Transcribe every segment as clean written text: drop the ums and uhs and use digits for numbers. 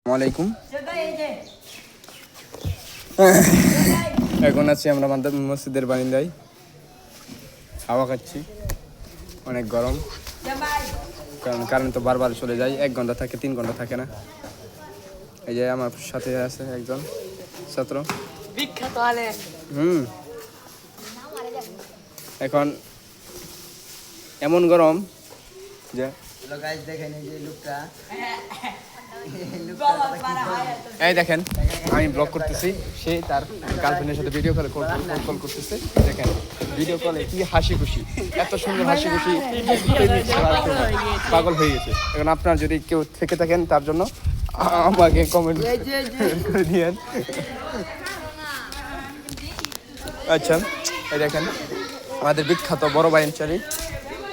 আসসালামাইকুম। এখন আছি আমরা মসজিদের বারিন্দায়, হাওয়া খাচ্ছি, অনেক গরম, কারণ কারেন্ট তো বারবার চলে যায়, 1 ঘন্টা থাকে 3 ঘন্টা থাকে না। এই যে আমার সাথে আছে একজন ছাত্র, বিখ্যাত আলেম। এখন এমন গরম যে এই দেখেন আমি ব্লগ করতেছি, সে তার গার্লফ্রেন্ডের সাথে ভিডিও কল করতেছে। দেখেন ভিডিও কলে কি হাসি খুশি, এত সুন্দর হাসি খুশি, পাগল হয়ে গেছে। এখন আপনার যদি কেউ থেকে থাকেন তার জন্য আমাকে কমেন্ট করে দিয়েন। আচ্ছা, এই দেখেন আমাদের বিখ্যাত বড় ভাই আনচারি,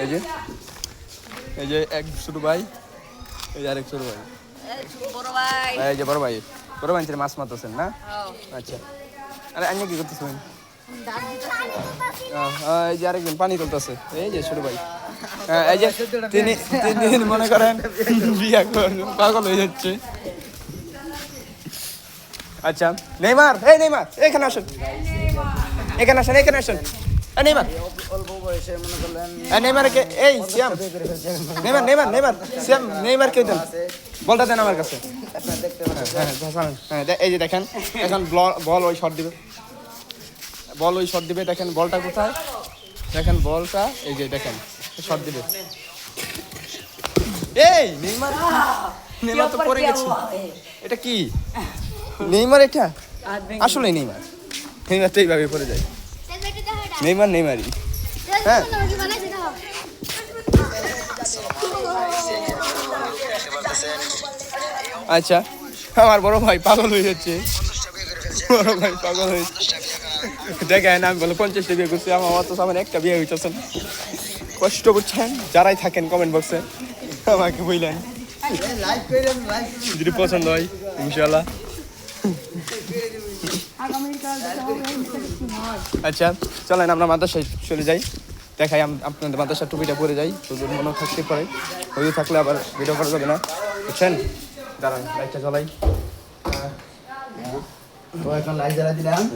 এই যে এক ছোট ভাই, এই যে আরেক ছোট ভাই, এই যে বড় ভাই মাছ মারতেছেন না? আচ্ছা, আরে আপনি কি করতেছেন? এই যে আরেকজন পানি তুলতেছে, এই যে ছোট ভাই। এই যে তিনি মনে করেন বিয়া করবেন, পাগল হয়ে যাচ্ছে। আচ্ছা নেইমার, এই নেইমার এখানে আসেন, এখানে আসেন। নেইমার অল্প বয়সে মনে করলেন নেইমারকে, এই সিয়াম নেইমার সিয়াম নেইমারকে দেন, বলটা দেন আমার কাছে। এই যে দেখেন এখন বল ওই শট দিবে, দেখেন বলটা কোথায়, দেখেন বলটা, এই যে দেখেন শট দিবে। এই নেইমার তো পড়ে গেছে, এটা কি নেইমার? এটা আসলে নেইমার তো এইভাবে পড়ে যায়, নেইমারই। হ্যাঁ আচ্ছা, আমার বড় ভাই পাগল হয়ে যাচ্ছে, দেখেন আমি বলো 50টা বিয়ে করছি, আমার অত সামনে একটা বিয়ে হইতেছে না। কষ্ট করছেন যারাই থাকেন কমেন্ট বক্সে আমাকে বললেন, যদি পছন্দ হয় ইনশাল্লাহ। আচ্ছা চলেন আমরা মাদ্রাসায় চলে যাই, দেখাই আপনাদের মাদ্রাসার টুপিটা পরে যাই, শুধু মনে থাকতে পারে, হয়ে থাকলে আবার ভিডিও করা যাবে না, বুঝছেন? দাঁড়ান লাইটটা জ্বলাই,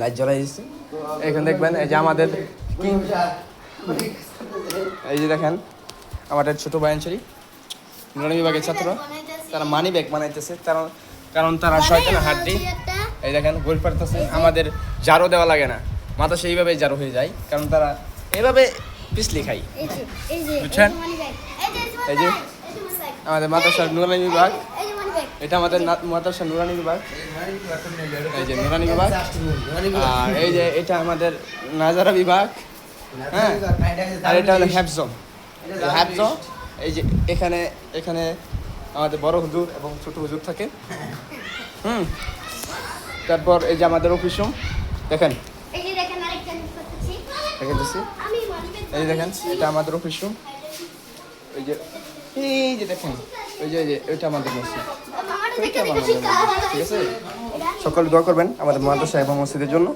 লাইট জ্বলাই দিচ্ছি। এখন দেখবেন এই যে আমাদের এই যে দেখেন আমাদের ছোট ভাই আনসারি নুরানি বিভাগের ছাত্র, তারা মানি ব্যাগ বানাইতেছে, কারণ তারা শয়তানের হাড্ডি। এই দেখেন গোল পারতেছে, আমাদের জারো দেওয়া লাগে না, মাথা সেইভাবেই জারো হয়ে যায়, কারণ তারা এইভাবে পিছলি খাই, বুঝছেন? এই যে আমাদের মাদ্রাসার নুরানি বিভাগ, এটা আমাদের মাদ্রাসার নুরানি বিভাগ, এই যে নুরানি বিভাগ, আর এই যে এটা আমাদের নাজারা বিভাগ। হ্যাঁ, আর এটা হলো হ্যাফজ। এই যে এখানে আমাদের বড় হুজুর এবং ছোট হুজুর থাকে। তারপর এই যে আমাদের অফিস রুম, দেখেন এই যে দেখেন এটা আমাদের অফিস রুম, এই যে দেখেন ওই যে এটা আমাদের মসজিদ, ঠিক আছে? সকলে দোয়া করবেন আমাদের মাদ্রাসা এবং মসজিদের জন্য।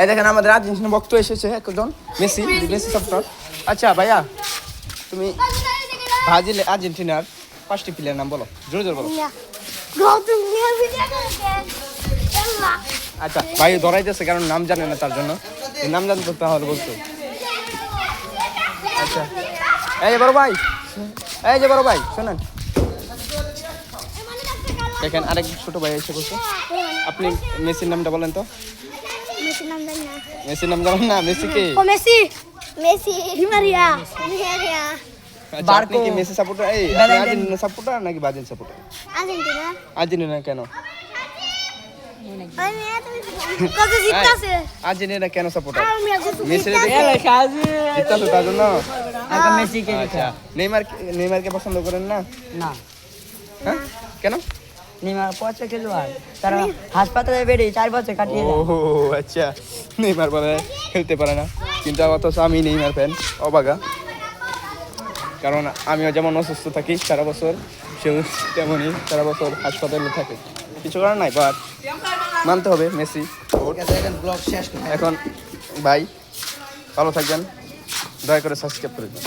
এই দেখেন আমাদের আর্জেন্টিনা ভক্ত এসেছে একজন, মেসি সাপোর্টার। আচ্ছা ভাইয়া, তুমি ব্রাজিল আর্জেন্টিনার 5টি প্লেয়ার নাম বলো, জোরে বলো। আচ্ছা ভাই ধরাইতেছে কারণ নাম জানে না, তার জন্য নাম জানতো তাহলে বলতো। আচ্ছা এই যে বড় ভাই শোনেন, দেখেন আরেক ছোট ভাই এসে বসে, আপনি মেসির নামটা বলেন তো। মেসির নাম জানেন না? মেসি কে? মেসি হিমারিয়া। আচ্ছা আপনি কি মেসি সাপোর্টার, এই আপনি আর্জেন্টিনা সাপোর্টার নাকি ব্রাজিল সাপোর্টার? আর্জেন্টিনা কেন? আর্জেন্টিনা কেন সাপোর্টার? মেসি জিততাছে তার জন্য। আচ্ছা নেইমারকে পছন্দ করেন না? হ্যাঁ কেন? নেইমার পচা খেলোয়াড়, তারা হাসপাতালে বেরিয়ে 4 বছর কাটিয়ে দেয়। ও আচ্ছা, নেইমার বলে খেলতে পারে না, কিন্তু অথচ আমি নেইমার ফ্যান অবাগা, কারণ আমিও যেমন অসুস্থ থাকি সারা বছর, সেও তেমনই সারা বছর হাসপাতালে থাকে, কিছু করার নাই, বাট মানতে হবে মেসি। এখন ভাই ভালো থাকবেন, দয়া করে সাবস্ক্রাইব করে দিন।